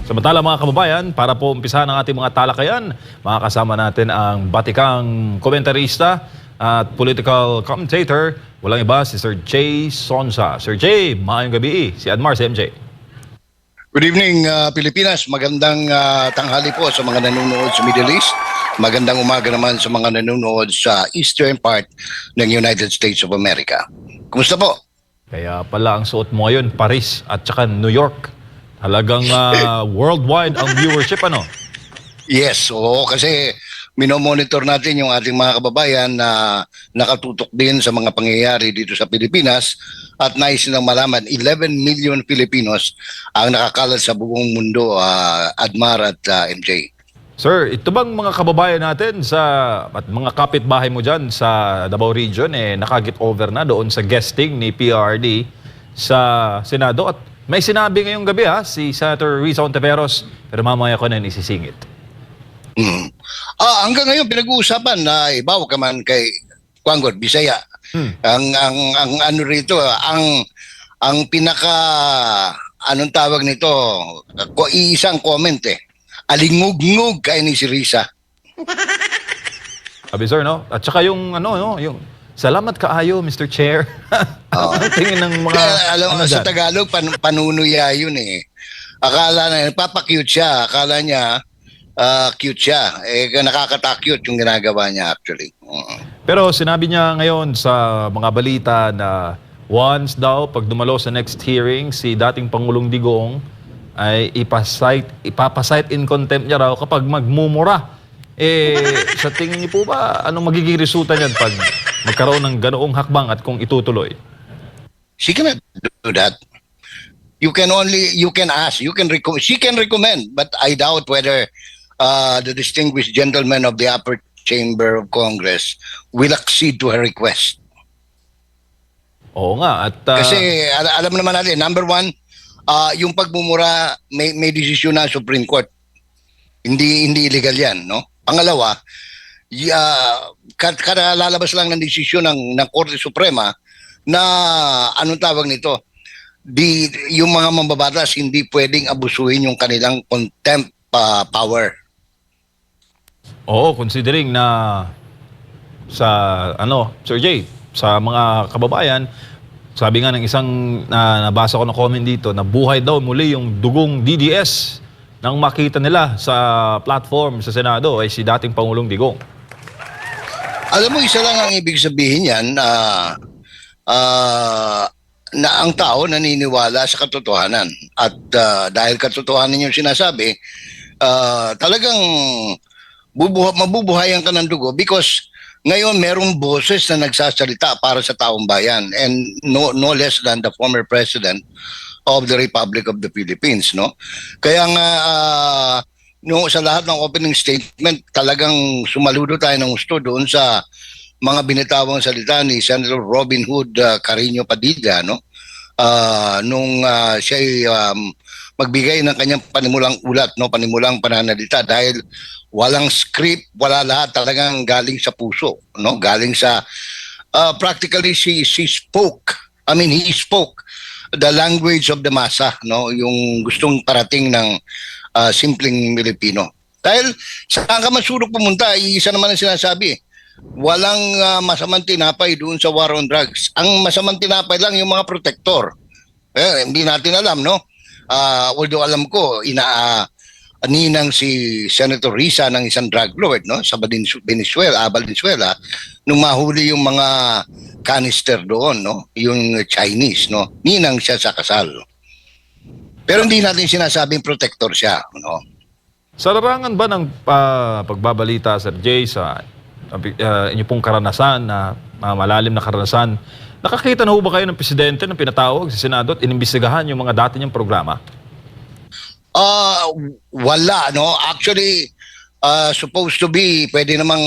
Samantala mga kababayan, para po umpisahan ang ating mga talakayan, makakasama natin ang batikang komentarista at political commentator, walang iba si Sir Jay Sonsa. Sir Jay, maayong gabi. Si Admar, si MJ. Good evening, Pilipinas. Magandang tanghali po sa mga nanonood sa Middle East. Magandang umaga naman sa mga nanonood sa eastern part ng United States of America. Kumusta po? Kaya pala ang suot mo ngayon, Paris at saka New York. Halagang worldwide ang viewership, ano? Yes, oo, kasi minomonitor natin yung ating mga kababayan na nakatutok din sa mga pangyayari dito sa Pilipinas at nais nilang malaman 11 million Filipinos ang nakakalat sa buong mundo, Admar at MJ. Sir, ito bang mga kababayan natin at mga kapitbahay mo dyan sa Davao Region, nakagit over na doon sa guesting ni PRD sa Senado? At may sinabi ngayong gabi si Senator Risa Hontiveros, pero mamaya ko na isisingit. Hanggang ngayon pinag-uusapan na ibaw ka man kay Kwanggot Bisaya. Ang ano rito, ang pinaka anong tawag nito, isang comment alingug-ngug kay ni si Risa. Sabi sir, no? At saka yung yung salamat kaayo, Mr. Chair. Tingin ng mga Alam mo, sa Tagalog panunuya yun eh. Akala na papakute siya, akala niya cute siya. Nakakata-cute yung ginagawa niya actually. Pero sinabi niya ngayon sa mga balita na once daw pag dumalo sa next hearing si dating Pangulong Digong ay ipapasight in contempt niya raw kapag magmumura. Sa tingin niyo po ba anong magiging resulta niyan pag magkaroon ng ganoong hakbang at kung itutuloy? She cannot do that. You can ask, she can recommend, but I doubt whether the distinguished gentleman of the upper chamber of Congress will accede to her request. Oo nga. At, kasi alam naman natin, number one, yung pagmumura, may desisyon na Supreme Court. Hindi illegal yan, no? Pangalawa, kada lalabas lang ng desisyon ng Korte Suprema na anong tawag nito, yung mga mambabatas hindi pwedeng abusuhin yung kanilang contempt power. Oo, considering na sa Sir Jay, sa mga kababayan, sabi nga ng isang nabasa ko na comment dito na buhay daw muli yung dugong DDS nang makita nila sa platform sa Senado ay si dating Pangulong Digong. Alam mo, isa lang ang ibig sabihin yan na ang tao naniniwala sa katotohanan. At dahil katotohanan yung sinasabi, talagang mabubuhayan ka ng dugo because ngayon merong boses na nagsasalita para sa taong bayan and no less than the former president of the Republic of the Philippines, no? Kaya nga sa lahat ng opening statement talagang sumaludo tayo ng gusto doon sa mga binitawang salita ni Senator Robin Hood Carino Padilla, no? Nung siya magbigay ng kanyang panimulang ulat, no, panimulang pananalita dahil walang script, wala lahat, talagang galing sa puso, no, galing sa practically he spoke the language of the massa, no, yung gustong parating ng simpleng Pilipino. Dahil saan ka masulok pumunta, isa naman ang sinasabi, walang masamang tinapay doon sa war on drugs. Ang masamang tinapay lang yung mga protector. Hindi natin alam, no? Although alam ko, ninang si Senator Risa ng isang drug lord, no, sa Valenzuela, nung mahuli yung mga canister doon, no, yung Chinese, no, ninang siya sa kasal. Pero hindi natin sinasabing protector siya, no. Sa larangan ba ng pagbabalita, Sir Jay, sa inyo pong karanasan, na malalim na karanasan, nakakita na ho ba kayo ng presidente ng pinatawag sa Senado at inimbestigahan yung mga dati niyang programa? Wala, no? Actually, supposed to be, pwede namang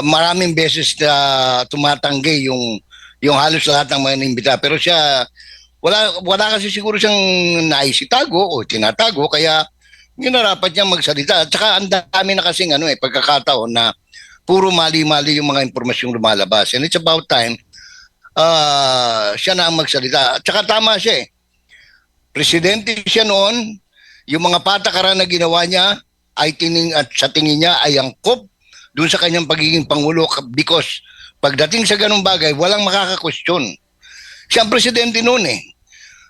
maraming beses na tumatanggi yung halos lahat ng mga inimbita. Pero siya, wala kasi siguro siyang naisitago o tinatago, kaya ginarapat niyang magsalita. At saka ang dami na kasing pagkakataon na puro mali-mali yung mga impormasyong lumalabas. And it's about time siya na ang magsalita. At saka tama siya eh. Presidente siya noon, yung mga patakaran na ginawa niya ay at sa tingin niya ay angkop doon sa kanyang pagiging Pangulo because pagdating sa ganung bagay, walang makaka-question. Siya ang presidente noon eh.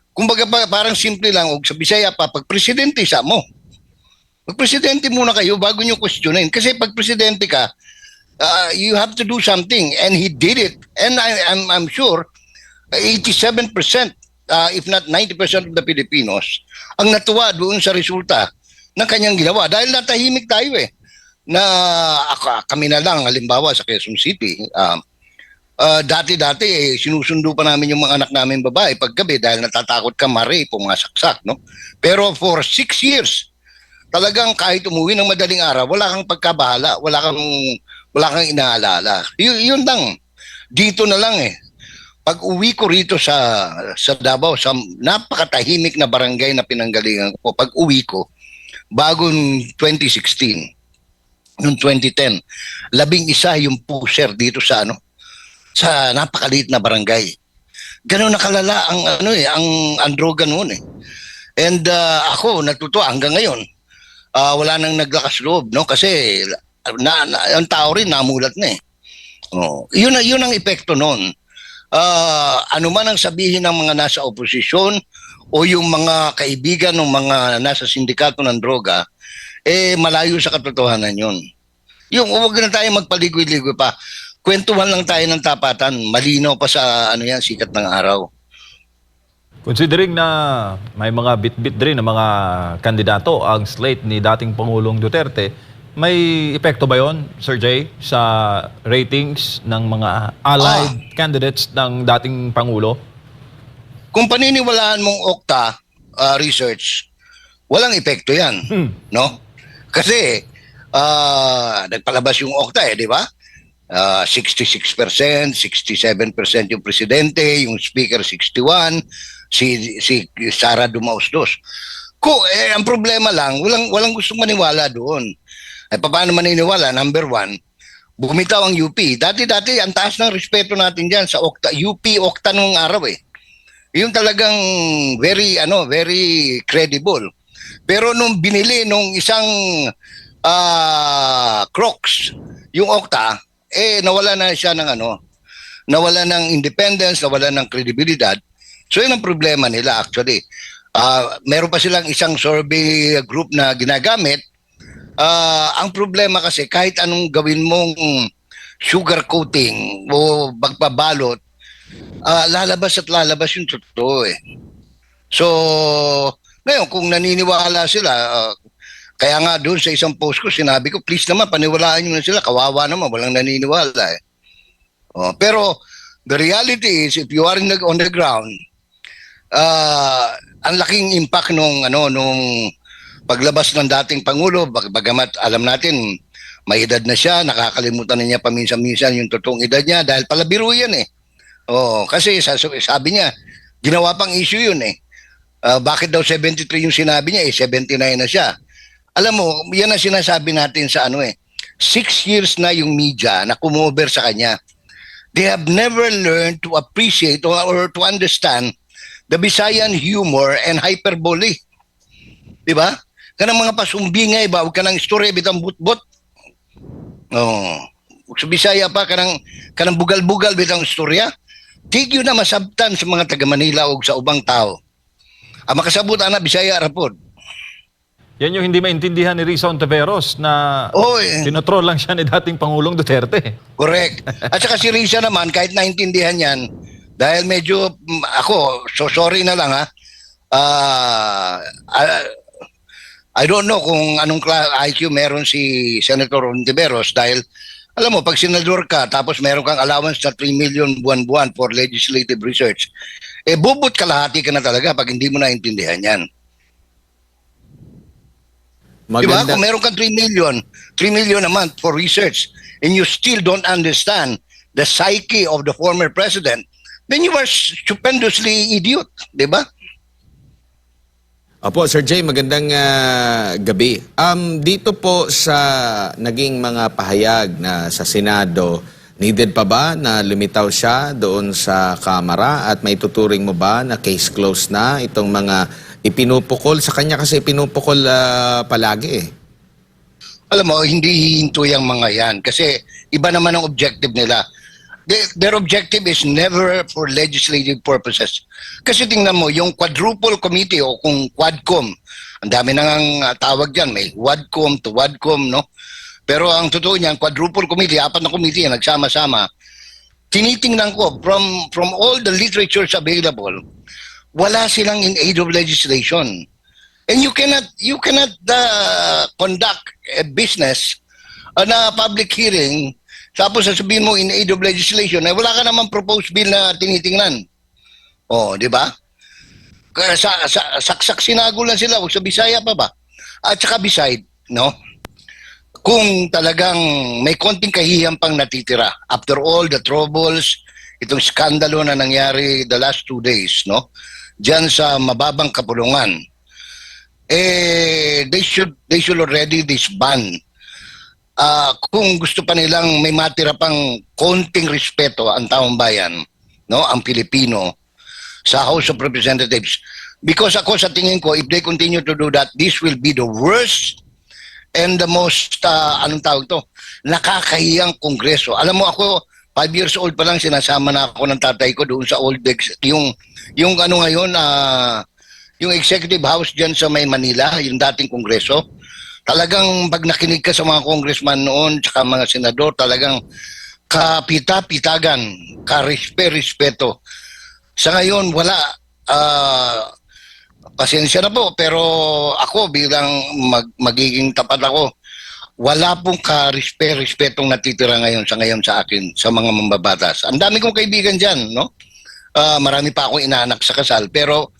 Kumbaga parang simple lang, o sa Bisaya pa, pag presidente sa mo. Pag presidente muna kayo bago nyo questionin. Kasi pag presidente ka, you have to do something. And he did it. And I'm sure 87%, if not 90% of the Filipinos, ang natuwa doon sa resulta ng kanyang ginawa. Dahil natahimik tayo eh. Na kami na lang, halimbawa sa Quezon City, dati-dati sinusundo pa namin yung mga anak namin babae paggabi dahil natatakot ka ma-rape o mga saksak, no? Pero for 6 years, talagang kahit umuwi ng madaling araw, wala kang pagkabahala, wala kang inaalala. Yun lang. Dito na lang eh. Pag uwi ko rito sa Davao, sa napakatahimik na barangay na pinanggalingan ko, pag uwi ko, bagong 2016, noong 2010, 11 yung pusher dito sa sa napakaliit na barangay. Gano'n nakalala ang droga noon eh. And ako natutuwa hanggang ngayon. Wala nang naglakas loob, no? Kasi ang tao rin namulat na eh. Oh, yun ang epekto noon. Ano man ang sabihin ng mga nasa oposisyon o yung mga kaibigan ng mga nasa sindikato ng droga, malayo sa katotohanan yun. Yung huwag na tayo magpaligoy-ligoy pa. Kwentuhan lang tayo ng tapatan, malinaw pa sa sikat ng araw. Considering na may mga bit-bit rin ng mga kandidato ang slate ni dating Pangulong Duterte, may epekto ba yon, Sir Jay, sa ratings ng mga allied candidates ng dating Pangulo? Kung paniniwalaan mong Okta research, walang epekto yan. No? Kasi nagpalabas yung Okta di ba? 66%, 67% yung presidente, yung speaker 61, si Sara Dumausdos. Ang problema lang, walang gustong maniwala doon. Ay paano maniniwala? Number one, bumitaw ang UP. Dati-dati, ang taas ng respeto natin dyan sa Okta. UP, Okta nung araw eh. Yung talagang very credible. Pero nung binili nung isang Crocs, yung Okta, nawala na siya ng nawala ng independence, nawala ng credibility. So yun ang problema nila actually. Meron pa silang isang survey group na ginagamit. Ang problema kasi kahit anong gawin mong sugar coating o bagpabalot, lalabas at lalabas yung totoo eh. So, ngayon kung naniniwala sila, kaya nga doon sa isang post ko, sinabi ko, please naman, paniwalaan nyo na sila. Kawawa naman, walang naniniwala eh. Pero, the reality is, if you are on the ground, ang laking impact nung paglabas ng dating Pangulo, bagamat alam natin, may edad na siya, nakakalimutan na niya paminsan-minsan yung totoong edad niya dahil pala biro yan eh. Kasi sabi niya, ginawa pang issue yun eh. Bakit daw 73 yung sinabi niya 79 na siya. Alam mo, yan ang sinasabi natin sa 6 years na yung media na kumover sa kanya. They have never learned to appreciate or to understand the Visayan humor and hyperbole. Diba? Kanang mga pasumbingay ba, huwag ka ng istorya, bitang butbot. Sa Bisaya pa, kanang bugal-bugal, bitang istorya. Tigyo na masabtan sa mga taga Manila o sa ubang tao. Ang makasabot na Bisaya rapod. Yan yung hindi maintindihan ni Risa Ontiveros na tinotroll lang siya ni dating Pangulong Duterte. Correct. At saka si Risa naman, kahit naintindihan yan, dahil medyo, sorry na lang I don't know kung anong IQ meron si Senator Ontiveros dahil, alam mo, pag senador ka, tapos meron kang allowance na 3 million buwan-buwan for legislative research, bubot kalahati ka na talaga pag hindi mo naintindihan yan. Diba? Kung meron kang 3 million a month for research and you still don't understand the psyche of the former president, then you are stupendously idiot. Diba? Opo, Sir Jay, magandang gabi. Dito po sa naging mga pahayag na sa Senado, needed pa ba na lumitaw siya doon sa Kamara at may tuturing mo ba na case closed na itong mga ipinupukol. Sa kanya kasi ipinupukol palagi eh. Alam mo, hindi hihinto yung mga yan kasi iba naman ang objective nila. Their objective is never for legislative purposes. Kasi tingnan mo, yung quadruple committee o kung quadcom, ang dami nang tawag dyan, may wadcom to wadcom, no? Pero ang totoo niyan, quadruple committee, 4 na committee yan, nagsama-sama. Tinitingnan ko, from all the literatures available, wala silang in aid of legislation. And you cannot conduct a business na public hearing tapos sasabihin mo in aid of legislation wala ka namang proposed bill na tinitingnan. Oh, di ba? Kaya saksak sinago lang sila, wag sa Bisaya pa ba? At saka beside, no? Kung talagang may konting kahiyang pang natitira after all the troubles, itong skandalo na nangyari the last 2 days, no? Diyan sa mababang kapulungan. They should already disband. Kung gusto pa nilang may matira pang konting respeto ang taong bayan, no, ang Pilipino sa House of Representatives. Because ako sa tingin ko, if they continue to do that, this will be the worst and the most, anong tawag to, nakakahiyang kongreso. Alam mo ako, 5 years old pa lang sinasama na ako ng tatay ko doon sa old yung ano ngayon, yung executive house dyan sa may Manila, yung dating kongreso. Talagang pag nakinig ka sa mga congressman noon, tsaka mga senador, talagang kapita-pitagan, karespeto. Sa ngayon, wala. Pasensya na po, pero ako bilang magiging tapat ako, wala pong respetong natitira ngayon sa akin, sa mga mambabatas. Ang dami kong kaibigan dyan, no? Marami pa akong inaanak sa kasal, pero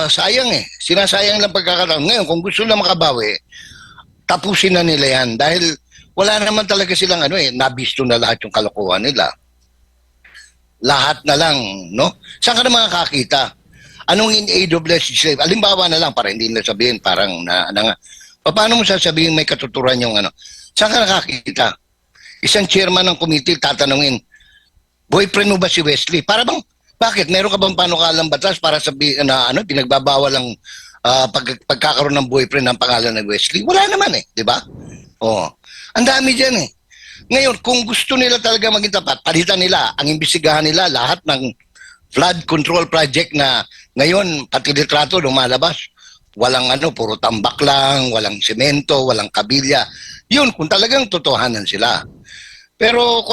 sayang sinasayang lang pagkakataon. Ngayon, kung gusto na makabawi, tapusin na nila yan. Dahil wala naman talaga silang nabisto na lahat yung kalokohan nila. Lahat na lang, no? Saan ka na makakakita? Anong in aid of legislative? Alimbawa na lang, para hindi nila sabihin, parang paano mo sasabihin may katuturan yung Saan ka nakakita? Isang chairman ng committee tatanungin, boyfriend mo ba si Wesley? Para bang, bakit? Meron ka bang panukalang batas para sabihin na pinagbabawal ang pagkakaroon ng boyfriend ng pangalan ng Wesley? Wala naman di ba? Oh. Ang dami diyan Ngayon, kung gusto nila talaga maging tapat, palitan nila, ang imbestigahan nila lahat ng flood control project na ngayon pati litrato lumalabas. Walang puro tambak lang, walang semento, walang kabilya. Yun, kung talagang totohanan sila. Pero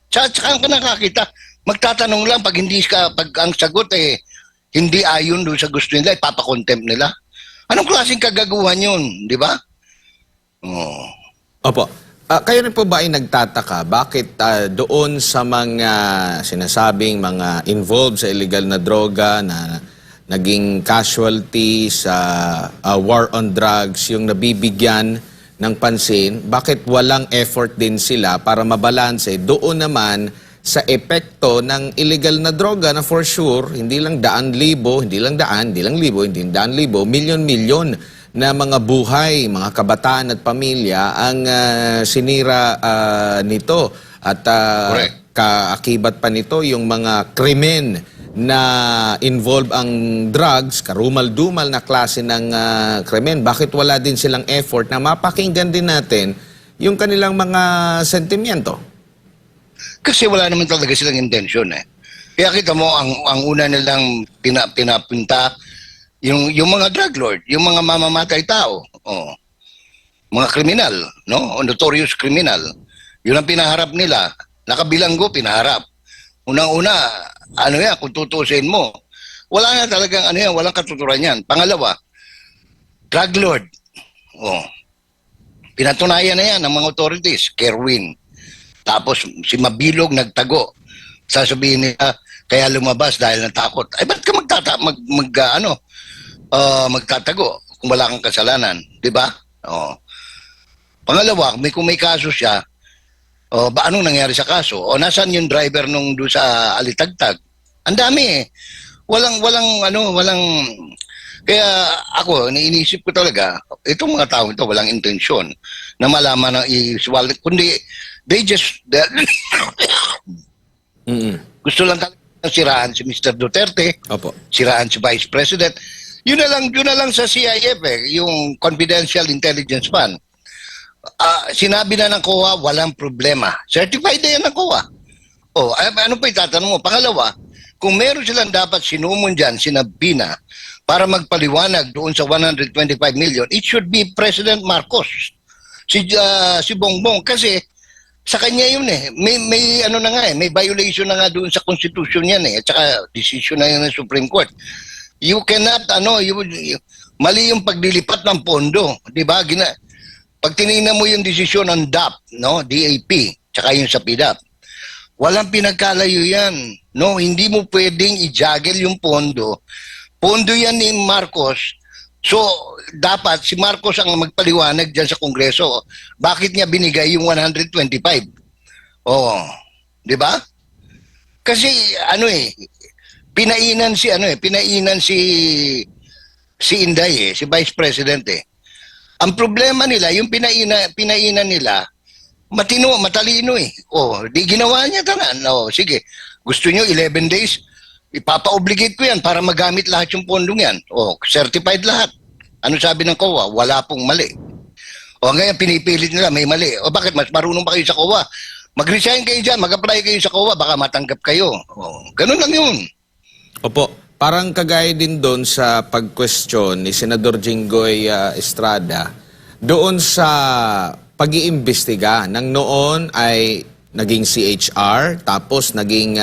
tsaka ka nakakita, magtatanong lang pag ang sagot hindi ayon doon sa gusto nila, ipapakontempt nila. Anong klaseng kagaguhan yun, di ba? Oh. Opo. Kayo rin po ba ay nagtataka bakit doon sa mga sinasabing mga involved sa illegal na droga na naging casualty sa war on drugs, yung nabibigyan ng pansin, bakit walang effort din sila para mabalanse doon naman sa epekto ng illegal na droga na for sure, hindi lang daan-libo, hindi lang daan-libo, milyon-milyon na mga buhay, mga kabataan at pamilya ang sinira nito. At kaakibat pa nito yung mga krimen na involve ang drugs, karumal-dumal na klase ng krimen. Bakit wala din silang effort na mapakinggan din natin yung kanilang mga sentimiento? Kasi wala naman talaga silang intention Kaya kita mo, ang una nilang pinapunta, yung mga drug lord, yung mga mamamatay tao, mga kriminal, no? Notorious criminal. Yun ang pinaharap nila. Nakabilanggo, pinaharap. Unang-una, kung tutusin mo, wala na talagang walang katuturan yan. Pangalawa, drug lord. Pinatunayan na yan ng mga authorities, Kerwin. Tapos si Mabilog nagtago. Sasabihin niya, kaya lumabas dahil natakot. Ay, ba't ka magtatago kung wala kang kasalanan? Diba? Pangalawa, kung may kaso siya, anong nangyari sa kaso? Nasaan yung driver nung doon sa Alitagtag? Ang dami Walang, kaya ako, iniisip ko talaga, itong mga tao ito, walang intensyon na malaman ng iswal, kundi, gusto lang talaga siraan si Mr. Duterte, Opo. siraan si Vice President. Yun na lang sa CIF yung Confidential Intelligence Fund. Sinabi na ng COA, walang problema. Certified na yan ng COA. Ano pa itatanong mo? Pangalawa, kung meron silang dapat sinumon dyan, sinabi na, para magpaliwanag doon sa 125 million, it should be President Marcos. Si Bongbong. Kasi sa kanya yun may ano na nga may violation na nga doon sa Constitution yan at saka decision na yan ng Supreme Court. You cannot, mali yung paglilipat ng pondo. Di ba? Pag tinignan mo yung desisyon ng DAP, no? DAP, tsaka yung sa PDAP, walang pinagkalayo yan. No? Hindi mo pwedeng i-juggle yung pondo. Pondo yan ni Marcos. So, dapat si Marcos ang magpaliwanag dyan sa Kongreso. Bakit niya binigay yung 125? Di ba? Kasi, pinainan si Inday si Vice President Ang problema nila, yung pinainan nila, matalino di ginawa niya tanan. Sige, gusto nyo 11 days, ipapa-obligate ko yan para magamit lahat yung pondong yan. Certified lahat. Ano sabi ng COA? Wala pong mali. Ngayon pinipilit nila, may mali. Bakit? Mas marunong pa kayo sa COA? Mag-resign kayo dyan, mag-apply kayo sa COA, baka matanggap kayo. Ganun lang yun. Opo, parang kagaya din doon sa pag-question ni Senador Jinggoy Estrada doon sa pag-iimbestiga ng noon ay naging CHR tapos naging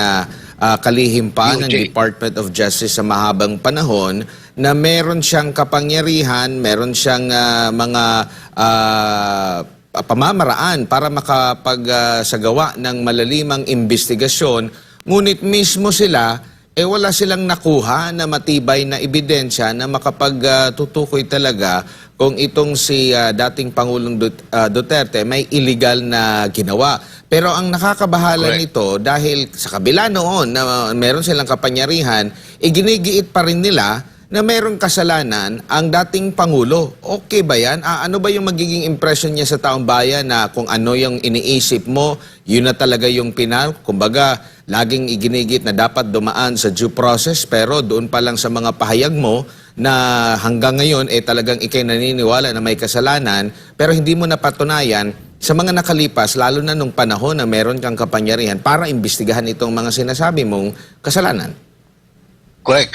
kalihim pa ng Department of Justice sa mahabang panahon na meron siyang kapangyarihan, meron siyang mga pamamaraan para makapagsagawa ng malalimang investigasyon, ngunit mismo sila wala silang nakuha na matibay na ebidensya na makapagtutukoy talaga kung itong si dating Pangulong Duterte may illegal na ginawa. Pero ang nakakabahala nito, dahil sa kabila noon na meron silang kapangyarihan, iginigiit pa rin nila na merong kasalanan ang dating Pangulo. Okay ba yan? Ano ba yung magiging impression niya sa taong bayan na kung ano yung iniisip mo, yun na talaga yung pinal? Kumbaga, laging iginigit na dapat dumaan sa due process pero doon pa lang sa mga pahayag mo na hanggang ngayon talagang ikay naniniwala na may kasalanan pero hindi mo napatunayan sa mga nakalipas, lalo na nung panahon na meron kang kapangyarihan para imbestigahan itong mga sinasabi mong kasalanan. Correct.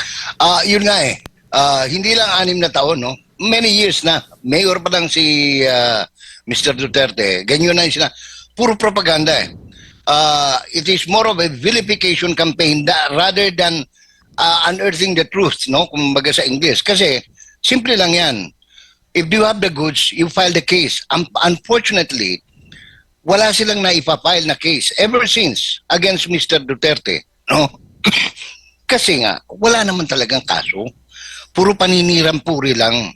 Yun nga hindi lang 6 na taon, no? Many years na. Mayor pa lang si Mr. Duterte. Ganyan na yung puro propaganda it is more of a vilification campaign rather than unearthing the truth, no? Kumbaga sa English. Kasi, simple lang yan. If you have the goods, you file the case. Unfortunately, wala silang naipafile na case ever since against Mr. Duterte, no? Kasi nga, wala naman talagang kaso. Puro paninirampuri lang.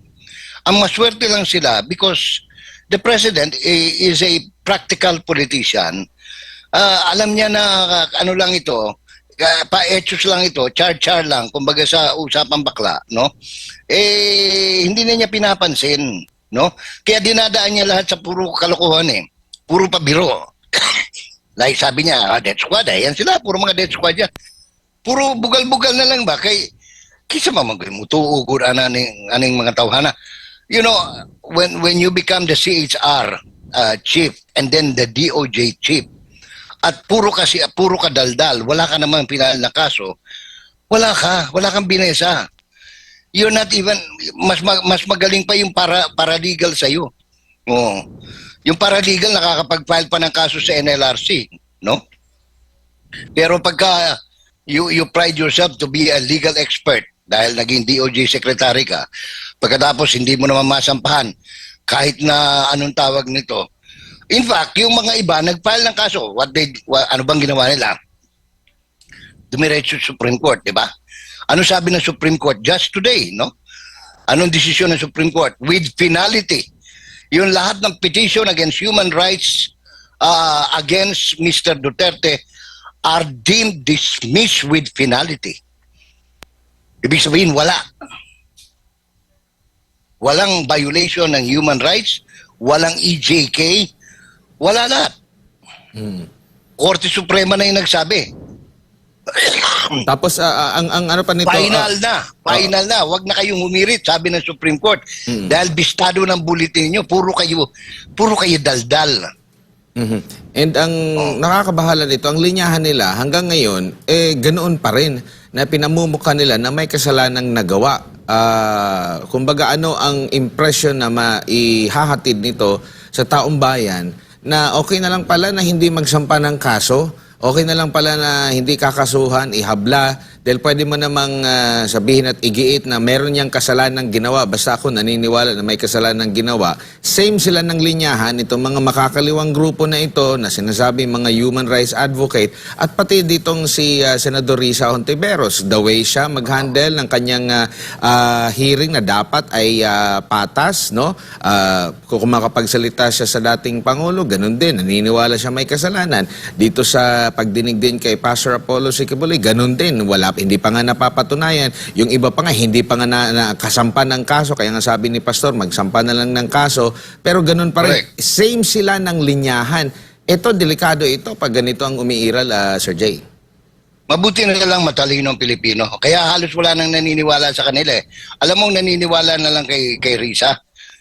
Ang maswerte lang sila because the president is a practical politician. Alam niya na ano lang ito, pa-etchos lang ito, char-char lang, kumbaga sa usapang bakla, no? Hindi na niya pinapansin, no? Kaya dinadaan niya lahat sa puro kalokohan puro pabiro. Like sabi niya, death squad, yan sila, puro mga death squad yan. Puro bugal-bugal na lang ba? Kisa mamagay mo, tuugur aning mga tawhana. You know, when you become the CHR chief and then the DOJ chief, at puro ka daldal, wala ka naman pinal na kaso, wala kang binesa. You're not even, mas magaling pa yung paralegal sa'yo. Yung paralegal nakakapag-file pa ng kaso sa NLRC, no? Pero pagka you pride yourself to be a legal expert dahil naging DOJ secretary ka, pagkatapos hindi mo naman masampahan kahit na anong tawag nito. In fact, yung mga iba nag-file ng kaso, ano bang ginawa nila? Dumiretso sa Supreme Court, di ba? Ano sabi ng Supreme Court just today, no? Anong desisyon ng Supreme Court? With finality. Yung lahat ng petition against human rights against Mr. Duterte are deemed dismissed with finality. Ibig sabihin, walang violation ng human rights, walang EJK, wala lahat. Korte Suprema na yung nagsabi. Tapos ang ano pa nito, Final na. Wag na kayong humirit, sabi ng Supreme Court. Dahil bistado ng bulletin niyo, puro kayo daldal. mhm. And ang nakakabahala nito, ang linyahan nila hanggang ngayon, ganoon pa rin na pinamumukha nila na may kasalanang nagawa. Kumbaga ano ang impression na maihahatid nito sa taong bayan na okay na lang pala na hindi magsampa ng kaso, okay na lang pala na hindi kakasuhan, ihabla, dahil pwede mo namang sabihin at igiit na meron niyang kasalanang ginawa. Basta ako naniniwala na may kasalanang ginawa. Same sila ng linyahan, itong mga makakaliwang grupo na ito na sinasabi mga human rights advocate at pati ditong si Senador Risa Hontiveros. The way siya mag-handle ng kanyang hearing na dapat ay patas, no? Kung makapagsalita siya sa dating Pangulo, ganun din. Naniniwala siya may kasalanan. Dito sa pagdinig din kay Pastor Apollo Sikibuloy, ganun din. Hindi pa nga napapatunayan. Yung iba pa nga, hindi pa nga nakasampa ng kaso. Kaya nga sabi ni Pastor, magsampa na lang ng kaso. Pero ganun pa rin. Correct. Same sila ng linyahan. Ito, delikado ito pag ganito ang umiiral, Sir Jay. Mabuti na lang matalino ang Pilipino. Kaya halos wala nang naniniwala sa kanila eh. Alam mo, naniniwala na lang kay Risa.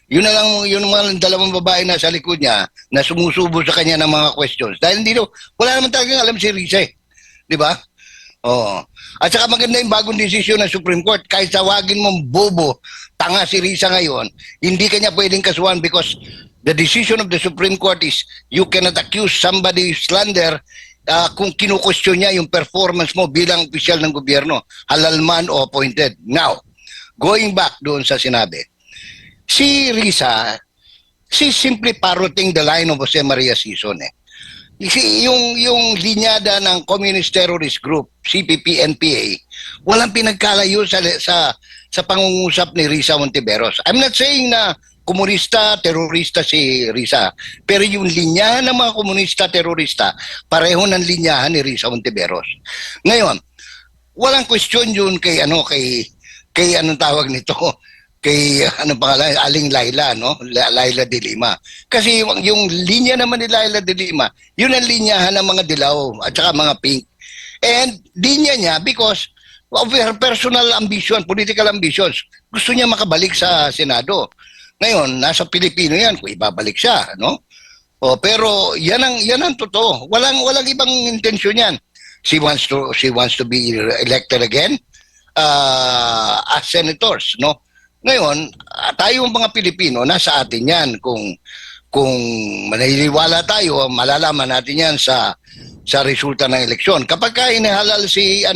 Yun na lang, yun mga dalawang babae na sa likod niya na sumusubo sa kanya ng mga questions. Dahil wala naman talagang alam si Risa eh. Di ba? Oo. At saka maganda yung bagong desisyon ng Supreme Court. Kahit tawagin mong bobo, tanga si Risa ngayon, hindi kanya pwedeng kasuhan because the decision of the Supreme Court is you cannot accuse somebody slander kung kinu-question niya yung performance mo bilang opisyal ng gobyerno, halal man o appointed. Now, going back doon sa sinabi, si Risa, she's simply parroting the line of Jose Maria Sison eh. Yung linyada ng Communist Terrorist Group, CPP-NPA, walang pinagkalayo sa pangungusap ni Risa Hontiveros. I'm not saying na komunista, terorista si Risa. Pero yung linyahan ng mga komunista, terorista, pareho ng linyahan ni Risa Hontiveros. Ngayon, walang question yun kay anong tawag nito? Kay ano pangalan, Aling Laila, no? Laila de Lima. Kasi yung linya naman ni Laila de Lima, yun ang linyahan ng mga dilaw at saka mga pink. And linya niya because of her personal ambition, political ambitions. Gusto niya makabalik sa Senado. Ngayon, nasa Pilipino yan kung ibabalik siya, no? Pero yan ang totoo. Walang ibang intensyon yan. She wants to be elected again as senators, no? Ngayon, tayong mga Pilipino, nasa atin yan. Kung maniniwala tayo, malalaman natin yan sa resulta ng eleksyon. Kapag ka inihalal si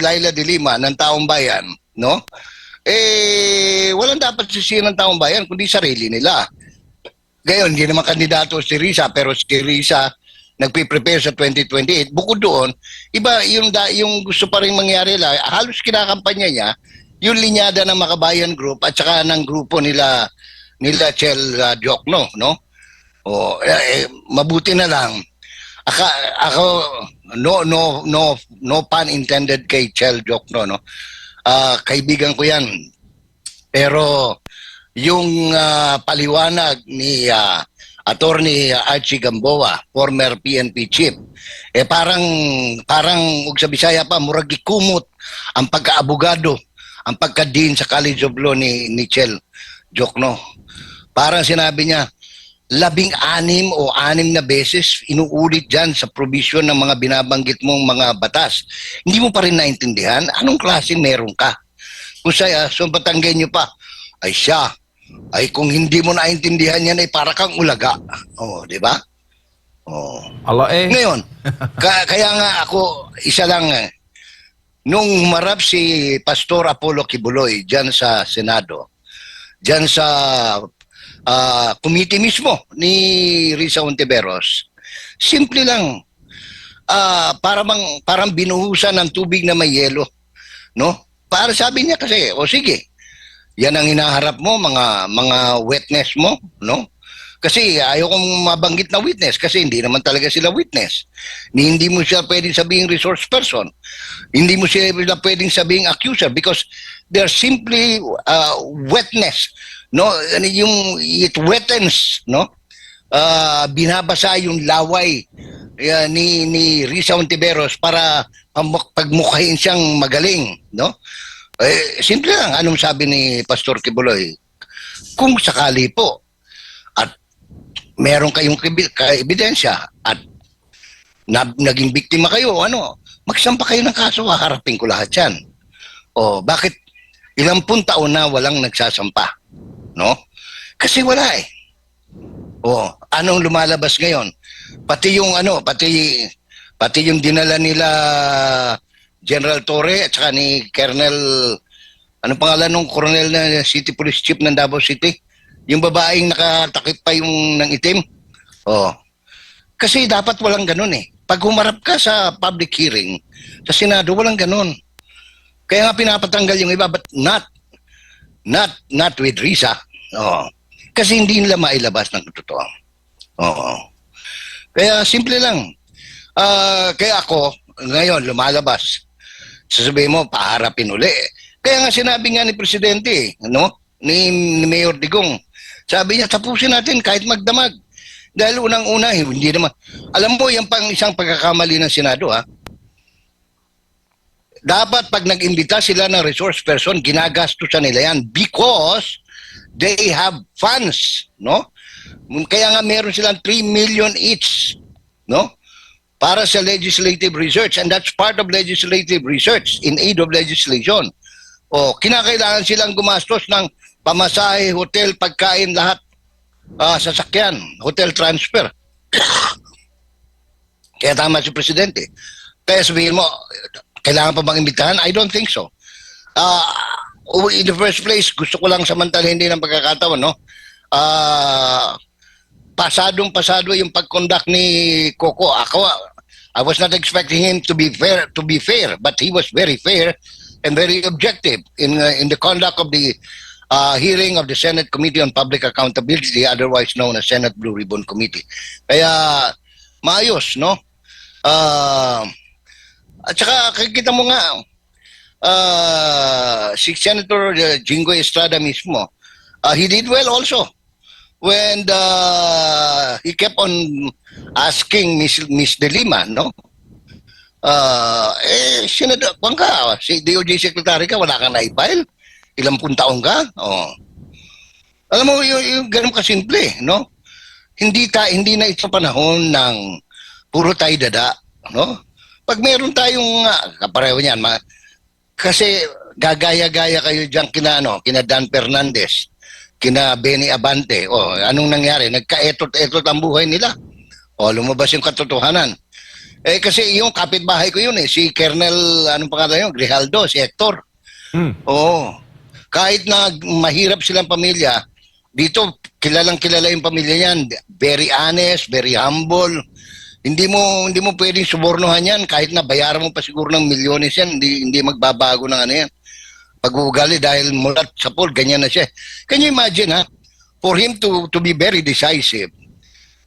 Laila de Lima ng taong bayan, no? Walang dapat sisihin ng taong bayan kundi sarili nila. Ngayon, hindi naman kandidato si Risa, pero si Risa nagpe-prepare sa 2028. Bukod doon, iba yung gusto pa rin mangyari lang, halos kinakampanya niya yung linyada ng Makabayan Group at saka ng grupo nila Chel Diokno, no? Mabuti na lang. Ako no pun intended kay Chel Diokno, no? Kaibigan ko 'yan. Pero yung paliwanag ni Attorney Archie Gamboa, former PNP chief, parang ug sa Bisaya pa murag gikumot ang pagkaabogado, ang pagka-dean sa College of Law ni Chel Diokno. Parang sinabi niya, 16 o 6 na beses inuulit dyan sa provision ng mga binabanggit mong mga batas. Hindi mo pa rin naintindihan anong klase meron ka. Kung saya, sumpatanggay niyo pa, ay siya, ay kung hindi mo naintindihan yan ay para kang ulaga. Di ba? Ngayon, kaya nga ako, isa lang nung humarap si Pastor Apollo Kibuloy dyan sa Senado, dyan sa committee mismo ni Risa Hontiveros, simple lang, parang binuhusan ng tubig na may yelo, no? Para sabi niya kasi, sige, yan ang hinaharap mo, mga witness mo, no? Kasi ayaw kong mabanggit na witness kasi hindi naman talaga sila witness. Hindi mo siya pwedeng sabing resource person. Hindi mo siya pwedeng sabing accuser because they're simply witness. No, yung it wettens, no? Binabasa yung laway ni Risa Ontiveros para pagmukhain siyang magaling, no? Simple lang, anong sabi ni Pastor Kibuloy? Kung sakali po at meron kayong ebidensya at naging biktima kayo, magsampa kayo ng kaso, haharapin ko lahat yan. Bakit ilang pun taon na walang nagsasampa? No? Kasi wala eh. Anong lumalabas ngayon? Pati yung pati yung dinala nila General Torre at saka ni Colonel, anong pangalan ng Colonel na City Police Chief ng Davao City? Yung babaeng nakatakip pa yung ng itim. Kasi dapat walang ganun eh. Pag humarap ka sa public hearing, sa Senado, walang ganun. Kaya nga pinapatanggal yung iba, but not with Risa. Kasi hindi nila mailabas ng totoo. Kaya simple lang. Kaya ako, ngayon, lumalabas. Sasabihin mo, paharapin uli. Kaya nga sinabi nga ni Presidente, ni Mayor Digong, sabi niya, tapusin natin kahit magdamag. Dahil unang-una, hindi naman. Alam mo, yung isang pagkakamali ng Senado, dapat pag nag-imbita sila ng resource person, ginagastusan nila yan because they have funds, no? Kaya nga meron silang 3 million each, no? Para sa legislative research, and that's part of legislative research in aid of legislation. Kinakailangan silang gumastos ng pamasahe, hotel, pagkain, lahat, sasakyan, hotel transfer. Kaya tama si Presidente. Kaya sabihin mo, kailangan pa bang imbitahan? I don't think so. In the first place, gusto ko lang samantalahin din ang pagkakataon, no? Pasadong-pasado yung pag-conduct ni Coco. I was not expecting him to be fair, but he was very fair and very objective in the conduct of the hearing of the Senate Committee on Public Accountability, otherwise known as Senate Blue Ribbon Committee. Kaya maayos, no? At saka kita mo nga, si Senator Jingo Estrada mismo, he did well also when he kept on asking Miss De Lima, no? Senador, si DOJ Secretary ka, wala kang na-file? Ilang pun taong ka? Alam mo, yung ganun kasimple, no? Hindi na ito panahon ng puro tayo dada, no? Pag meron tayong kapareho niyan, kasi gagaya-gaya kayo diyan kina Dan Fernandez, kina Benny Abante. Anong nangyari? Nagkaetot-etot ang buhay nila. Lumabas yung katotohanan. Kasi yung kapitbahay ko yun si Colonel, anong pangalan yun? Grijaldo, si Hector. Kahit na mahirap silang pamilya, dito kilalang-kilala yung pamilya niyan. Very honest, very humble. Hindi mo pwedeng subornohan yan kahit na bayaran mo pa siguro ng milyones yan, hindi magbabago ng yan. Pag-uugali dahil mulat sa pool, ganyan na siya. Can you imagine, for him to be very decisive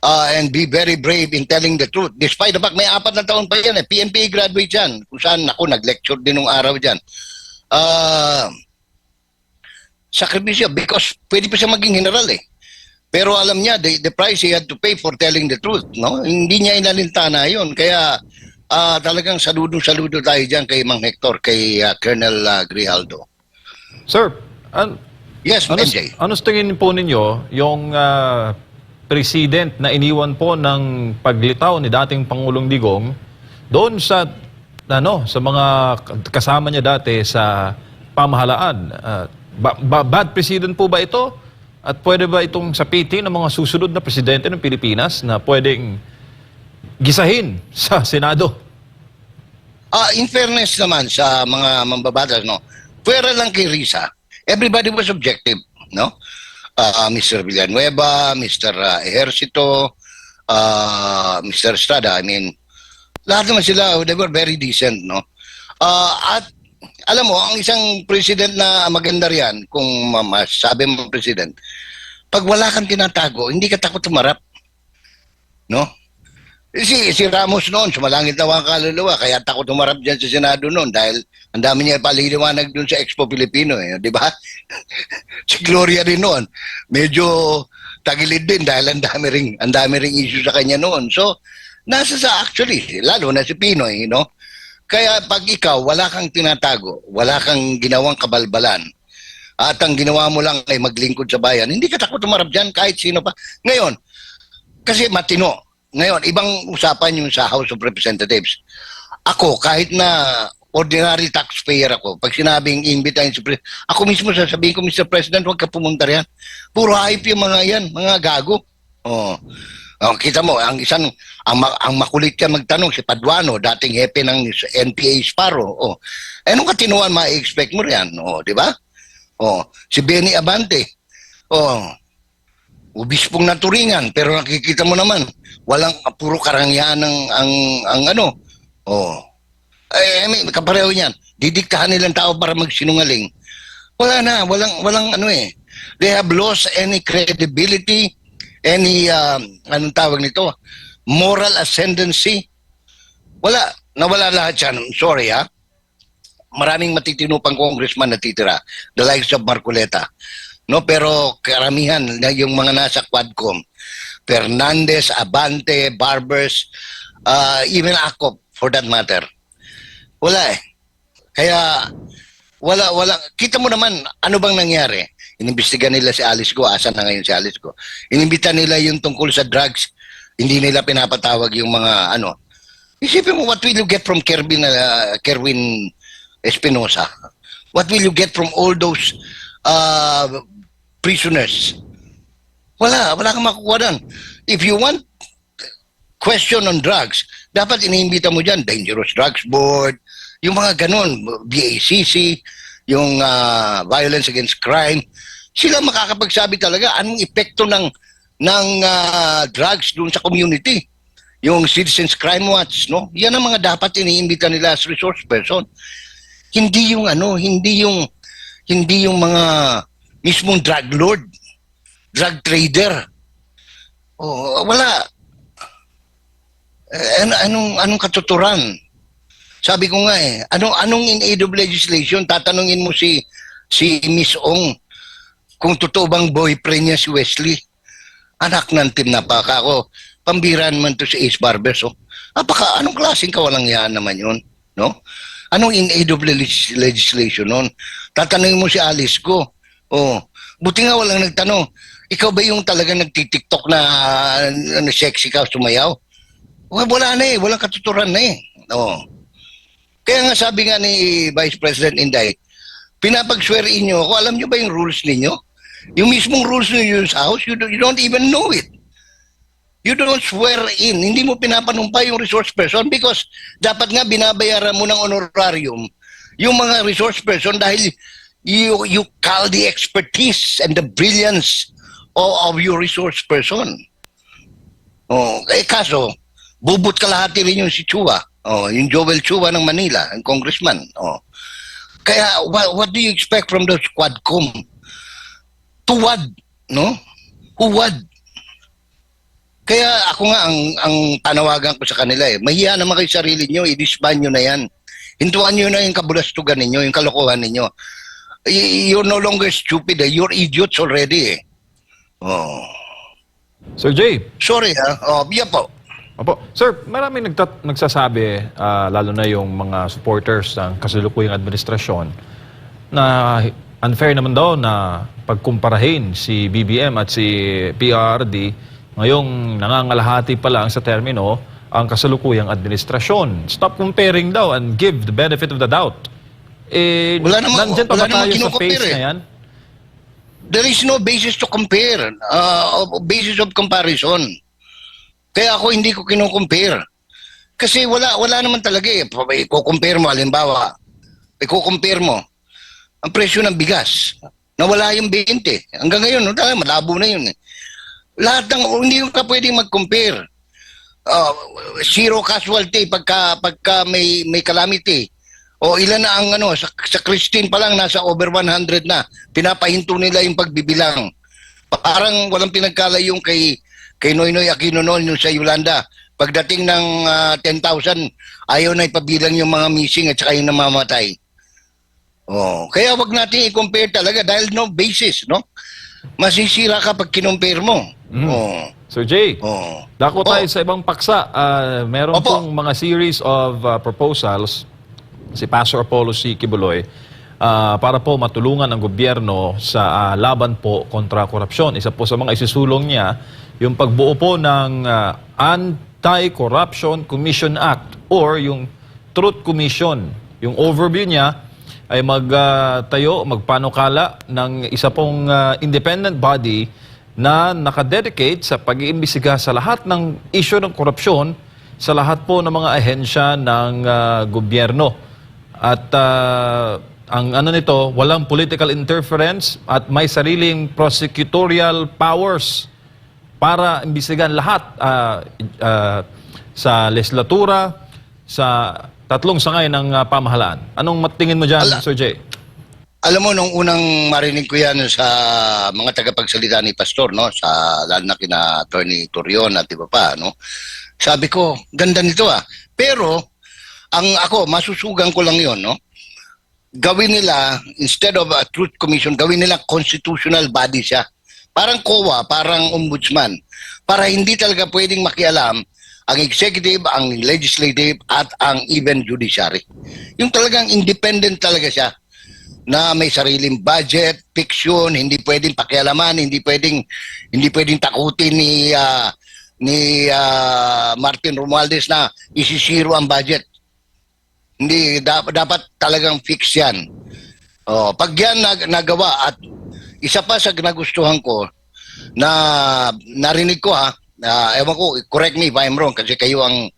and be very brave in telling the truth, despite the fact may 4 na taon pa yan, PNP graduate yan, kung saan nag-lecture din nung araw dyan. Sakripisyo, because pwede pa siya maging general Pero alam niya, the price he had to pay for telling the truth, no? Hindi niya inalintana yun. Kaya talagang saludo tayo dyan kay Mang Hector, kay Colonel Grijaldo. Sir, yes, MJ. Ano tingin po ninyo yung president na iniwan po ng paglitaw ni dating Pangulong Digong doon sa mga kasama niya dati sa pamahalaan? Bad president po ba ito? At pwede ba itong sapitin ng mga susunod na presidente ng Pilipinas na pwedeng gisahin sa Senado? In fairness naman sa mga mambabatas, pwera lang kay Risa, everybody was objective, no? Mr. Villanueva, Mr. Ejercito, Mr. Estrada, lahat naman sila, they were very decent, no? At alam mo, ang isang president na maganda riyan, kung sabi mo president, pag wala kang tinatago, hindi ka takot tumarap. No? Si Ramos noon, sumalangit na ang kaluluwa, kaya takot tumarap dyan sa Senado noon dahil ang dami niya paliliwanag dun sa Expo Pilipino. Di ba? Si Gloria rin noon, medyo tagilid din dahil ang dami ring issue sa kanya noon. So, Nasa sa actually, lalo na si Pinoy, no? Kaya pag ikaw, wala kang tinatago, wala kang ginawang kabalbalan, at ang ginawa mo lang ay maglingkod sa bayan, hindi ka takot umarap dyan kahit sino pa. Ngayon, kasi matino. Ngayon, ibang usapan yung sa House of Representatives. Ako, kahit na ordinary taxpayer ako, pag sinabing imbitahin si President, ako mismo sasabihin ko, Mr. President, huwag ka pumunta riyan. Puro hype yung mga yan, mga gago. Oh. Oh, kita mo, ang makulit ka magtanong, si Paduano, dating hepe ng NPA Sparrow. Oh. Anong katinuan ma-expect mo riyan? Oh, di ba? Oh, si Benny Abante. Oh, ubispong naturingan, pero nakikita mo naman, walang puro karangyaan ang ano. Oh. May kapareho niyan. Didiktahan nilang tao para magsinungaling. Wala na, walang ano eh. They have lost any credibility, any anong tawag nito? Moral ascendancy. Wala, nawala lahat yan. Sorry ha. Maraming matitino pang congressman natitira, the likes of Marcoleta. No, pero karamihan yung mga nasa Quadcom, Fernandez, Abante, Barbers, even Acop for that matter. Wala eh. Kaya wala. Kita mo naman ano bang nangyari? Inimbestiga nila si Alice Go, asa na ngayon si Alice Go. Inimbita nila yung tungkol sa drugs, hindi nila pinapatawag yung mga ano. Isipin mo, what will you get from Kerwin Espinosa? What will you get from all those prisoners? Wala kang makukuha doon. If you want question on drugs, dapat iniimbita mo dyan, Dangerous Drugs Board, yung mga ganun, BACC, yung Violence Against Crime, sila makakapagsabi talaga anong epekto ng drugs doon sa community. Yung Citizens Crime Watch, no? Yan ang mga dapat iniimbita nila as resource person. Hindi yung mga mismong drug lord, drug trader. Oh, wala. Anong katuturan? Sabi ko nga eh, anong in aid of legislation? Tatanungin mo si Miss Ong kung totoo bang boyfriend niya si Wesley. Anak ng tinapaka ko. Pambiraan man to si Ace Barbers. Oh. Anong klaseng kawalang yan naman yun? No? Anong in aid of legislation nun? Tatanungin mo si Alice ko. Oh, buti nga walang nagtanong. Ikaw ba yung talagang nagtitiktok na sexy ka, sumayaw? Wala na eh. Walang katuturan na eh. Oh. Kaya nga sabi nga ni Vice President Inday, pinapag-swear-in nyo ako, alam nyo ba yung rules ninyo? Yung mismong rules ninyo sa House, you don't even know it. You don't swear in. Hindi mo pinapanumpa yung resource person because dapat nga binabayaran mo ng honorarium yung mga resource person dahil you call the expertise and the brilliance of your resource person. Oh, kaso, bubut kalahati rin yung si Chua. Oh, yung Joel Chua ng Manila, ang congressman. Oh. Kaya, what do you expect from those Quadcom? Tuwad, no? Huwad. Kaya ako nga, ang panawagan ko sa kanila eh, mahiya naman kayo sarili nyo, i-disband nyo na yan. Hintuan nyo na yung kabulastugan ninyo, yung kalokohan ninyo. You're no longer stupid eh, you're idiots already eh. Oh. Sir Jay. Sorry ha, yeah po. Opo. Sir, maraming nagsasabi, lalo na yung mga supporters ng kasalukuyang administrasyon, na unfair naman daw na pagkumparahin si BBM at si PRRD, ngayong nangangalahati pa lang sa termino ang kasalukuyang administrasyon. Stop comparing daw and give the benefit of the doubt. Nandyan pa ba tayo sa phase na yan? There is no basis to compare, basis of comparison. Kaya ako hindi ko kino-compare. Kasi wala naman talaga eh. I-compare mo, halimbawa, i-compare mo ang presyo ng bigas. Nawala yung 20. Hanggang ngayon, malabo na yun eh. Lahat hindi ka pwedeng mag-compare. Zero casualty pagka may calamity. O ilan na ang sa Christine pa lang nasa over 100 na. Pinapahinto nila yung pagbibilang. Parang walang pinagkalayong kay Noynoy Aquino noon yung sa Yolanda. Pagdating ng 10,000, ayaw na ipabilang yung mga missing at saka yung namamatay. Oh, kaya wag natin i-compare talaga dahil no basis, no? Masisira ka pag kinompare mo. Oo. Sir Jay, Oo. dako tayo Oh. sa ibang paksa. Meron Opo. pong mga series of proposals si Pastor Apollo C. Kibuloy para po matulungan ang gobyerno sa laban po kontra korupsyon. Isa po sa mga isusulong niya, yung pagbuo po ng Anti-Corruption Commission Act or yung Truth Commission. Yung overview niya ay magtayo, magpanukala ng isa pong independent body na nakadedicate sa pag-iimbestiga sa lahat ng issue ng korupsyon sa lahat po ng mga ahensya ng gobyerno. At ang ano nito, walang political interference at may sariling prosecutorial powers para imbestigahan lahat sa legislatura, sa tatlong sangay ng pamahalaan. Anong tingin mo dyan, Sir Jay? Alam mo, nung unang marinig ko yan sa mga tagapagsalita ni Pastor, no? Lalo na kina Attorney Torion at iba pa, no? Sabi ko, ganda nito ah. Pero, ako, masusugan ko lang yon, no? Gawin nila, instead of a truth commission, gawin nila constitutional body siya. Parang COA, parang ombudsman. Para hindi talaga pwedeng makialam ang executive, ang legislative, at ang even judiciary. Yung talagang independent talaga siya na may sariling budget, fiction, hindi pwedeng pakialaman, hindi pwedeng takutin ni Martin Romualdez na isisiro ang budget. Hindi dapat talagang fix 'yan. Oh, pag yan nagawa at isa pa sa nagustuhan ko na narinig ko ewan ko, correct me if I'm wrong kasi kayo ang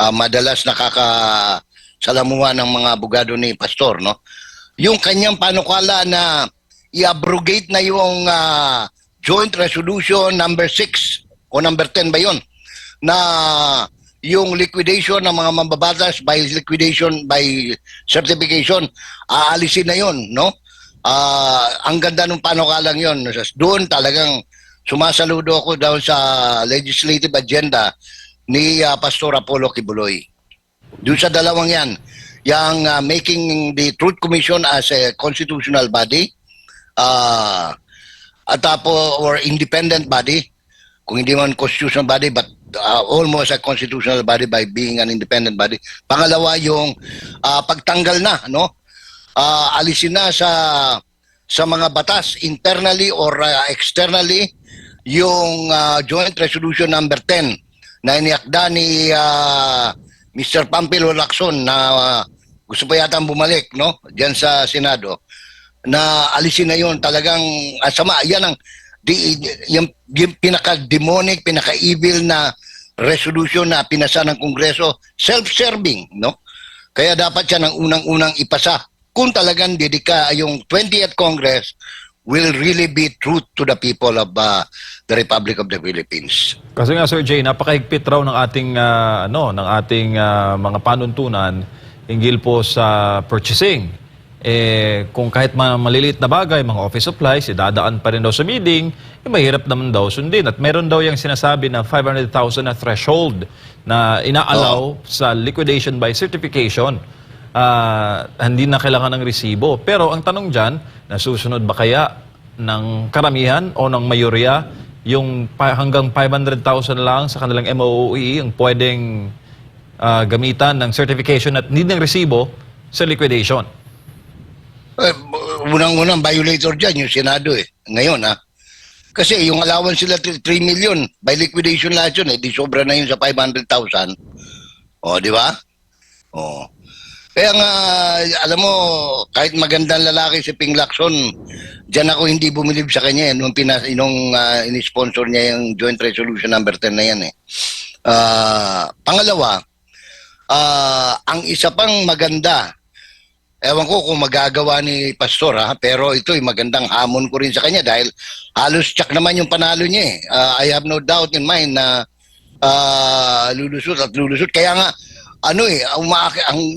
madalas nakakasalamuha ng mga abogado ni Pastor, no? Yung kanyang panukala na i-abrogate na yung Joint Resolution number 6 o number 10 ba yun? Na yung liquidation ng mga mambabatas by liquidation by certification, aalisin na yun, no? Ang ganda ng panukalang yun. Doon talagang sumasaludo ako daw sa legislative agenda ni Pastor Apollo Kibuloy. Doon sa dalawang yan, yung making the Truth Commission as a constitutional body or independent body, kung hindi man constitutional body but almost a constitutional body by being an independent body. Pangalawa yung pagtanggal na, no? Alisin na sa mga batas internally or externally yung Joint Resolution number 10 na iniakda ni Mr. Pampilo Lacson na gusto pa yata bumalik, no? Diyan sa Senado, na alisin na yun. Talagang asama. Yan ang yung pinaka-demonic, pinaka-evil na resolution na pinasa ng Kongreso, self-serving, no? Kaya dapat siya ng unang-unang ipasa. Kung talagang dedika yung 20th Congress will really be truth to the people of the Republic of the Philippines. Kasi nga Sir Jay, napakahigpit raw ng ating mga panuntunan hinggil po sa purchasing. Kung kahit maliliit na bagay, mga office supplies, idadaan pa rin daw sa bidding, mahirap naman daw sundin. At meron daw yung sinasabi na 500,000 na threshold na inaalaw sa liquidation by certification. Hindi na kailangan ng resibo. Pero ang tanong dyan, nasusunod ba kaya ng karamihan o ng mayorya yung hanggang 500,000 lang sa kanilang MOOE ang pwedeng gamitan ng certification at hindi ng resibo sa liquidation? Unang-unang violator dyan yung Senado ngayon kasi yung allowance sila 3 million by liquidation lahat yun di sobra na yun sa 500,000. Di ba? Kaya nga alam mo, kahit magandang lalaki si Ping Lacson, diyan ako hindi bumilib sa kanya nung in-sponsor niya yung Joint Resolution number 10 na yan Pangalawa, ang isa pang maganda, ewan ko kung magagawa ni Pastor pero ito'y magandang hamon ko rin sa kanya dahil halos tsak naman yung panalo niya I have no doubt in mind na lulusot at lulusot. Kaya nga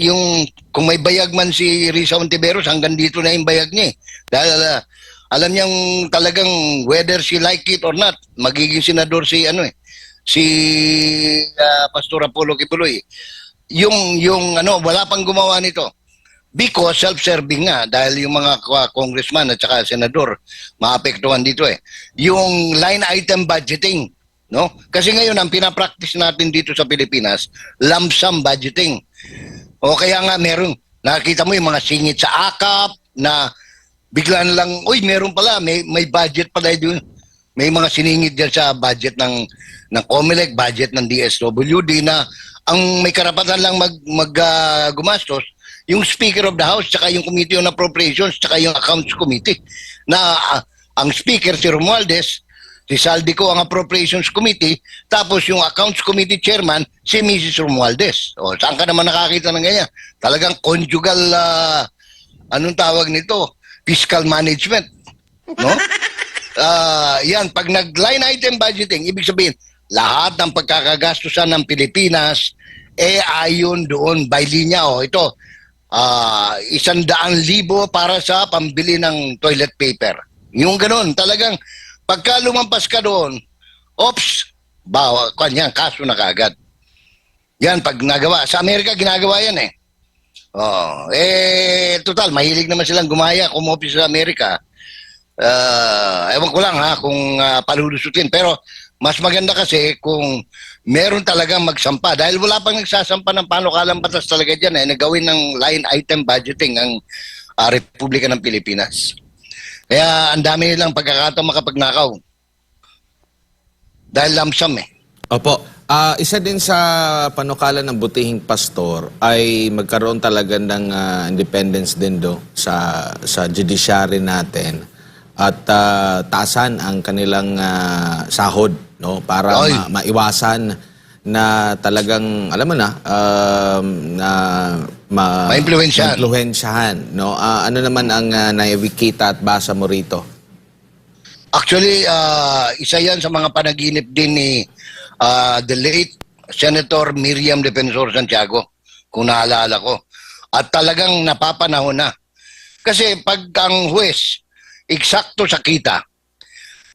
yung kung may bayag man si Risa Ontiveros, hanggang dito na yung bayag niya dahil alam niyang talagang whether she like it or not, magiging senador si Pastor Apollo Kibuloy. Yung wala pang gumawa nito. Because self-serving nga dahil yung mga congressman at saka senador maapektuhan dito yung line item budgeting, no? Kasi ngayon ang pinapractice natin dito sa Pilipinas, lump sum budgeting. O kaya nga meron, nakita mo yung mga singit sa akap na bigla na lang, uy, meron pala, may budget pala doon. May mga siningit diyan sa budget ng COMELEC, budget ng DSWD na ang may karapatan lang gumastos yung Speaker of the House, tsaka yung Committee on Appropriations, tsaka yung Accounts Committee. Na ang Speaker, si Romualdez, si Saldico ang Appropriations Committee, tapos yung Accounts Committee Chairman, si Mrs. Romualdez. O, saan ka naman nakakita ng ganyan? Talagang conjugal, anong tawag nito? Fiscal management. No? Yan, pag nag-line item budgeting, ibig sabihin, lahat ng pagkakagastusan ng Pilipinas, ayon doon, by linya. O, ito, 100,000 para sa pambili ng toilet paper. Yung ganun, talagang pagka lumampas ka doon, ops, kanyan, kaso na kagad. Yan, pag nagawa. Sa Amerika, ginagawa yan total, mahilig naman silang gumaya, kumopis sa Amerika. Ewan ko lang kung palulusutin. Pero mas maganda kasi kung meron talagang magsampa. Dahil wala pang nagsasampa ng panukalang batas talaga dyan nagawin ng line item budgeting ang Republika ng Pilipinas. Kaya ang dami nilang pagkakataon makapagnakaw. Dahil lamsam Opo. Isa din sa panukala ng butihing pastor ay magkaroon talaga ng independence din sa judiciary natin at taasan ang kanilang sahod, no, para maiwasan na talagang alam mo na maimpluwensyahan, no. Ano naman ang naibikita at basa mo rito? Actually, isa yan sa mga panaginip din ni the late Senator Miriam Defensor Santiago, kung naalala ko. At talagang napapanahon na. Kasi pag ang huwes, eksakto sa kita,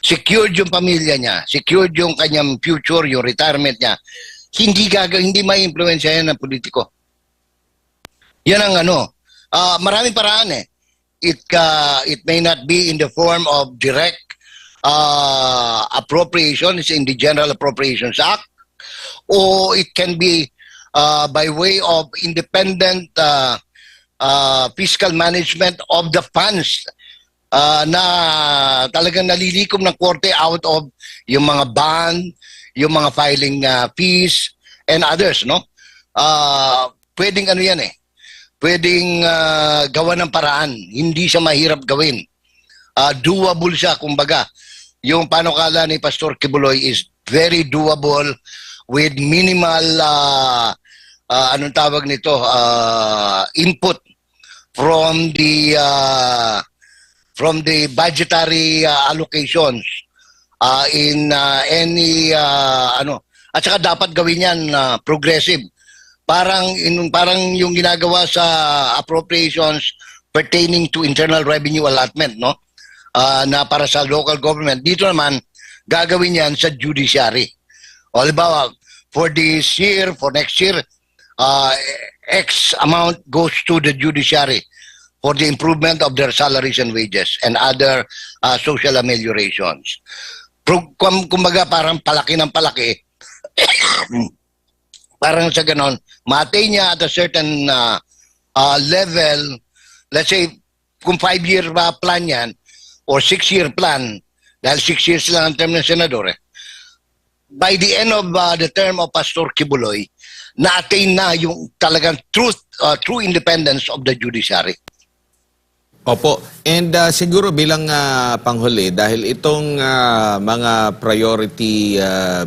secured yung pamilya niya, secured yung kanyang future, yung retirement niya, hindi mai-influensya yan ng politiko. Yan ang maraming paraan It may not be in the form of direct appropriations in the General Appropriations Act, or it can be by way of independent fiscal management of the funds na talagang nalilikom ng korte out of yung mga bond, yung mga filing fees, and others, no? Pwedeng yan pwedeng gawa ng paraan. Hindi siya mahirap gawin. Doable siya, kumbaga. Yung panukala ni Pastor Kibuloy is very doable with minimal anong tawag nito, input from the budgetary allocations in any at saka dapat gawin yan progressive, parang yung ginagawa sa appropriations pertaining to internal revenue allotment, no, na para sa local government. Dito naman gagawin yan sa judiciary. O halimbawa, for this year, for next year, X amount goes to the judiciary for the improvement of their salaries and wages and other social ameliorations. Kumbaga parang palaki ng palaki, parang sa ganon, ma-attain niya at a certain level. Let's say, kung 5-year plan yan, or 6-year plan, dahil 6 years lang ang term ng senador, by the end of the term of Pastor Kibuloy, na-attain na yung talagang true independence of the judiciary. Opo. And siguro bilang panghuli, dahil itong mga priority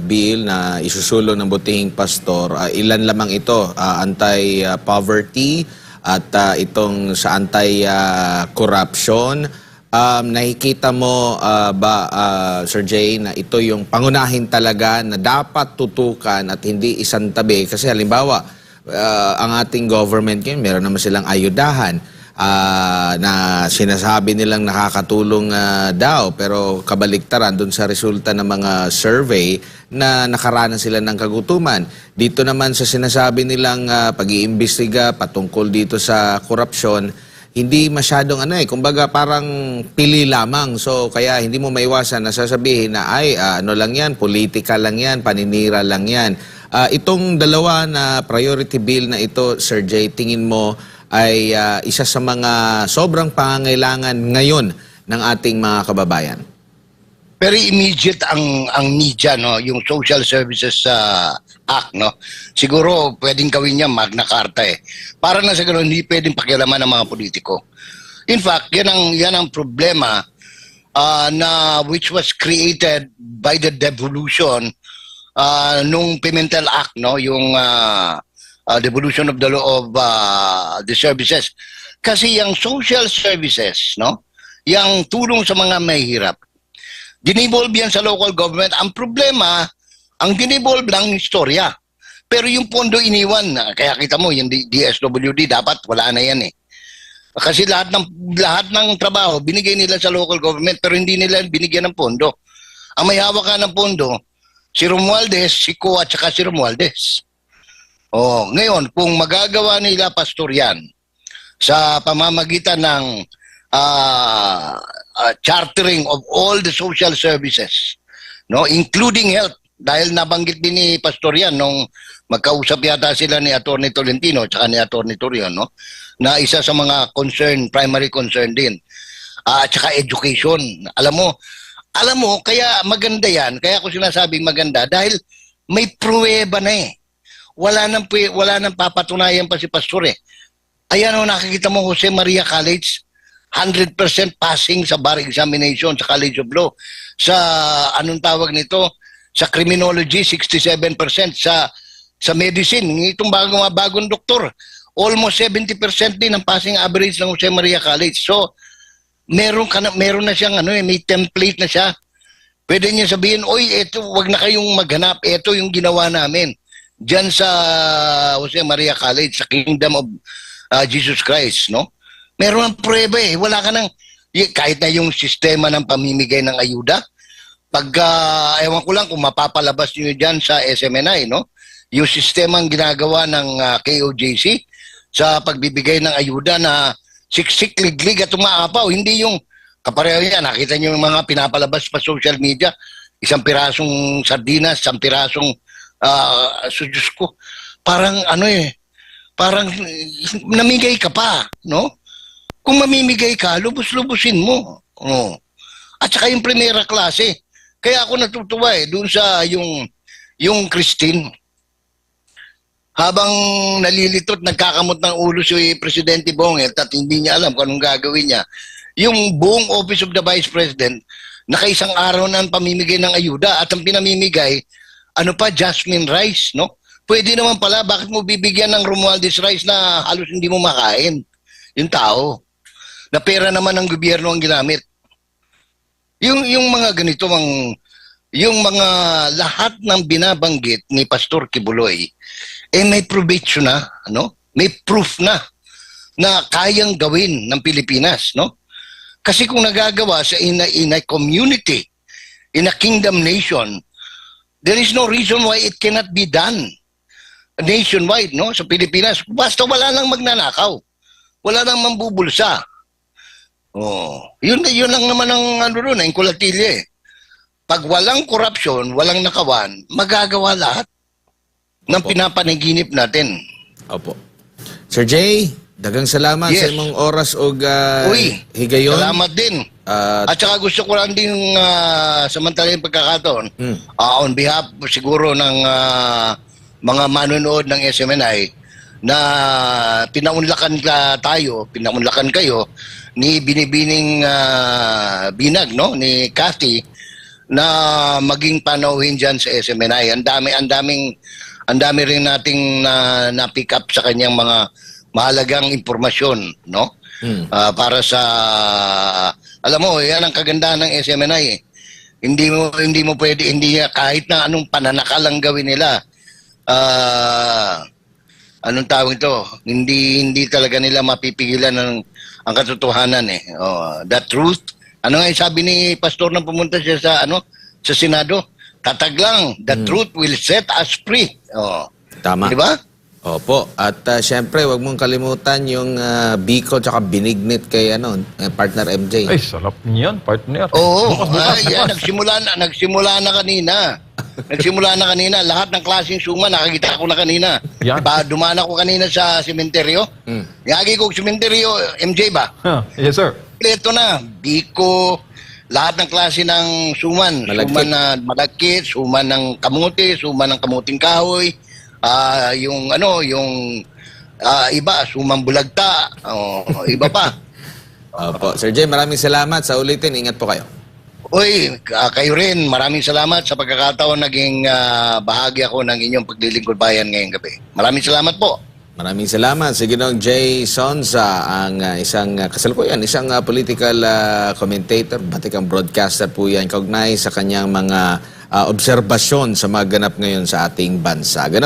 bill na isusulo ng butihing pastor, ilan lamang ito, anti-poverty at itong sa anti-corruption. Nakikita mo Sir Jay, na ito yung pangunahin talaga na dapat tutukan at hindi isang tabi? Kasi halimbawa, ang ating government ngayon, meron naman silang ayudahan. na sinasabi nilang nakakatulong daw, pero kabaliktaran dun sa resulta ng mga survey na nakaranas sila ng kagutuman. Dito naman sa sinasabi nilang pag-iimbestiga patungkol dito sa korupsyon, hindi masyadong kumbaga parang pili lamang. So kaya hindi mo maiwasan na sasabihin na ano lang yan, politika lang yan, paninira lang yan. Itong dalawa na priority bill na ito, Sir Jay, tingin mo ay isa sa mga sobrang pangangailangan ngayon ng ating mga kababayan? Very immediate ang media, no, yung Social Services Act, no. Siguro pwedeng gawin niya Magna Carta Para na sa ganoon hindi pwedeng pakialaman ng mga politiko. In fact, yan ang problema na which was created by the devolution nung Pimentel Act, no, yung devolution of the law of the services. Kasi yung social services, no, yung tulong sa mga mahihirap, dinevolve yan sa local government. Ang problema, ang dinevolve lang istorya. Pero yung pondo iniwan na, kaya kita mo, yung DSWD, dapat wala na yan Kasi lahat ng trabaho, binigay nila sa local government, pero hindi nila binigyan ng pondo. Ang may hawak ng pondo, si Romualdez, si Ko at saka si Romualdez. Ngayon, kung magagawa nila, Pastor, yan, sa pamamagitan ng chartering of all the social services, no, including health, dahil nabanggit din ni Pastor yan nung magkausap yata sila ni Attorney Tolentino at ni Attorney Torion, no, na isa sa mga primary concern din. At saka education. Alam mo, kaya maganda yan, kaya ako sinasabing maganda, dahil may pruweba na Wala nang papatunayan pa si Pastor Ayan nakikita mo, Jose Maria College, 100% passing sa bar examination sa College of Law. Sa anong tawag nito? Sa criminology, 67%. Sa medicine, itong bagong doktor, almost 70% din ang passing average ng Jose Maria College. So, meron na siyang may template na siya. Pwede niya sabihin, wag na kayong maghanap, ito yung ginawa namin diyan sa Jose Maria College, sa Kingdom of Jesus Christ, no? Meron ang pruweba Wala ka nang, kahit na yung sistema ng pamimigay ng ayuda, ewan ko lang kung mapapalabas nyo dyan sa SMNI, no? Yung sistema ang ginagawa ng KOJC sa pagbibigay ng ayuda na siksik, liglig at umaapaw. Hindi yung kapareho yan. Nakita nyo yung mga pinapalabas pa social media, isang pirasong sardinas, isang pirasong Diyos ko, parang parang namigay ka pa, no? Kung mamimigay ka, lubos-lubusin mo. At saka yung primera klase. Kaya ako natutuwa doon sa yung Christine. Habang nalilitot, nagkakamot ng ulo si Presidente Bonget at hindi niya alam kung anong gagawin niya, yung buong Office of the Vice President, nakaisang araw na ang pamimigay ng ayuda at ang pinamimigay, jasmine rice, no? Pwede naman pala, bakit mo bibigyan ng Romualdez rice na halos hindi mo makain? Yung tao. Na pera naman ng gobyerno ang ginamit. Yung mga ganito, yung mga lahat ng binabanggit ni Pastor Kibuloy, may probation na, may proof na kayang gawin ng Pilipinas, no? Kasi kung nagagawa in a community, in a kingdom nation, there is no reason why it cannot be done nationwide, no? Sa Pilipinas. Basta wala nang magnanakaw. Wala nang mambubulsa. Yun lang naman ang ang kulatilya Pag walang korupsyon, walang nakawan, magagawa lahat ng pinapanaginip natin. Opo. Sir Jay, dagang salamat sa imong oras o higayon. Salamat din. At saka gusto ko lang din samantalang pagkakataon, on behalf siguro ng mga manonood ng SMNI na pinaunlakan kayo ni Binibining Binag, no? Ni Cathy na maging panauhin dyan sa SMNI. Ang dami rin nating na pick up sa kanyang mga mahalagang impormasyon, no? Para sa alam mo, yan ang kagandahan ng SMNI. Hindi mo pwede, kahit na anong pananakalang gawin nila. Anong tawag ito? Hindi talaga nila mapipigilan ng ang katotohanan eh. The truth. Ano nga yung sabi ni pastor nang pumunta siya sa sa Senado? Tatag lang, the truth will set us free. Tama. Di ba? Opo. At syempre, wag mong kalimutan yung Bicol tsaka binignit kay partner MJ. Ay, sarap niyan, partner. Oo, Bukas. yan, nagsimula na kanina. Nagsimula na kanina. Lahat ng klaseng suma, nakakita ko na kanina. Yan. Diba, dumaan ako kanina sa sementeryo. Yagi ko sementeryo, MJ ba? Yes, sir. Ito na, biko, lahat ng klase ng suman. Malagkit. Suman na malagkit, suman ng kamuti, suman ng kamuting kahoy, yung iba, sumang bulagta, iba pa. Opo. Sir Jay, maraming salamat. Sa ulitin, ingat po kayo. Uy, kayo rin, maraming salamat sa pagkakataon naging bahagi ako ng inyong paglilingkod bayan ngayong gabi. Maraming salamat po. Maraming salamat. Si Ginoong Jay Sonza, ang isang kasalukuyan, isang political commentator, batikang broadcaster po yan, kaugnay sa kanyang mga obserbasyon sa mga ganap ngayon sa ating bansa.